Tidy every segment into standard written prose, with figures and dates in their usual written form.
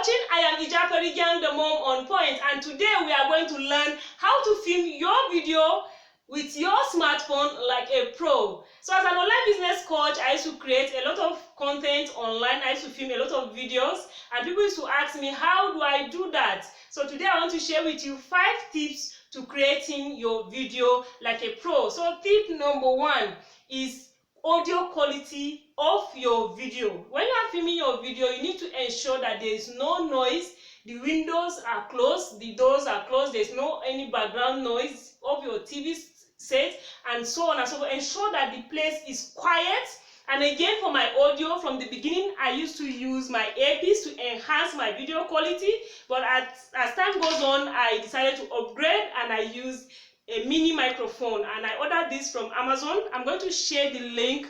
watching. I am Ijaparigan, the mom on point, and today we are going to learn how to film your video with your smartphone like a pro. So as an online business coach, I used to create a lot of content online. I used to film a lot of videos, and people used to ask me, how do I do that? So today I want to share with you 5 tips to creating your video like a pro. So tip number 1 is audio quality of your video. When you are filming your video, you need to ensure that there is no noise, the windows are closed, the doors are closed, there's no any background noise of your TV set, and so on and so forth. Ensure that the place is quiet. And again, for my audio, from the beginning I used to use my earpiece to enhance my video quality, but as time goes on, I decided to upgrade and I used a mini microphone, and I ordered this from Amazon. I'm going to share the link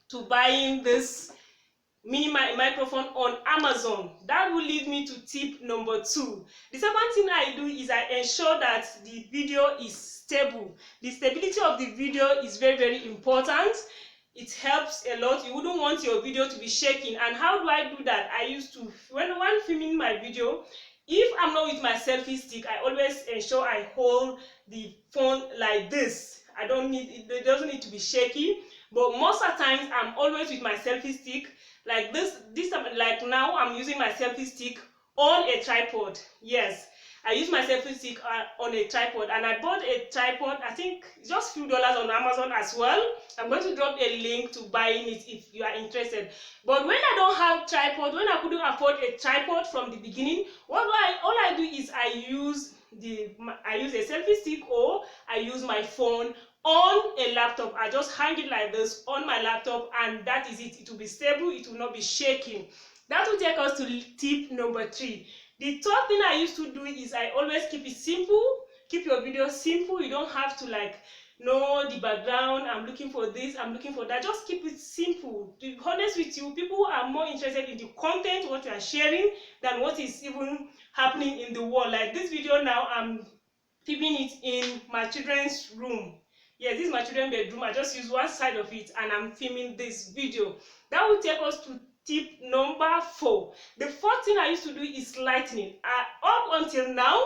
to buying this mini microphone on Amazon. That will lead me to tip number 2. The second thing I do is I ensure that the video is stable. The stability of the video is very, very important. It helps a lot. You wouldn't want your video to be shaking. And how do I do that? I used to, when filming my video, if I'm not with my selfie stick, I always ensure I hold the phone like this. It doesn't need to be shaky. But most of the times I'm always with my selfie stick like this. Like now, I'm using my selfie stick on a tripod. Yes, I use my selfie stick on a tripod, and I bought a tripod, I think just few dollars on Amazon as well. I'm going to drop a link to buying it if you are interested. But when I don't have tripod, when I couldn't afford a tripod from the beginning, all I do is I use a selfie stick, or I use my phone on a laptop. I just hang it like this on my laptop, and that is it. It will be stable, it will not be shaking. That will take us to tip number 3. The third thing I used to do is I always keep it simple. Keep your video simple. You don't have to know the background. I'm looking for this, I'm looking for that. Just keep it simple. To be honest with you, people are more interested in the content, what you are sharing, than what is even happening in the world. Like this video now, I'm filming it in my children's room. Yes, this is my children's bedroom. I just use one side of it and I'm filming this video. That will take us to tip number 4. The fourth thing I used to do is lightning. Up until now,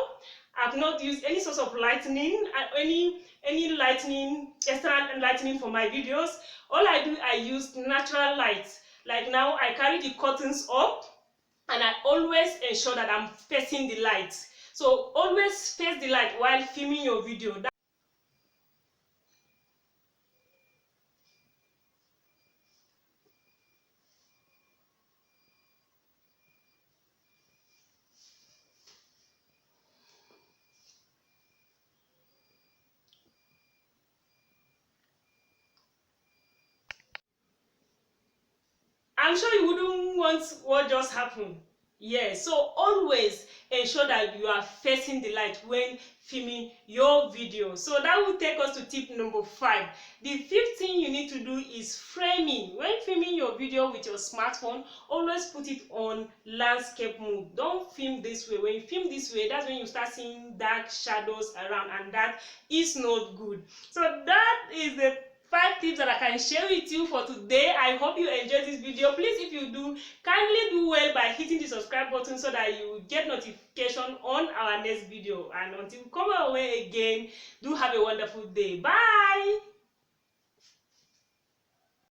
I've not used any sort of lightning, any lightning, external lightning for my videos. All I do, I use natural light. Like now, I carry the curtains up, and I always ensure that I'm facing the light. So always face the light while filming your video. I'm sure you wouldn't want what just happened. Yes, so always ensure that you are facing the light when filming your video. So that will take us to tip number 5. The 5th thing you need to do is framing. When filming your video with your smartphone, always put it on landscape mode. Don't film this way. When you film this way, that's when you start seeing dark shadows around, and that is not good. So that is the 5 tips that I can share with you for today. I hope you enjoyed this video. Please, if you do, kindly do well by hitting the subscribe button so that you will get notification on our next video. And until we come our way again, do have a wonderful day. Bye.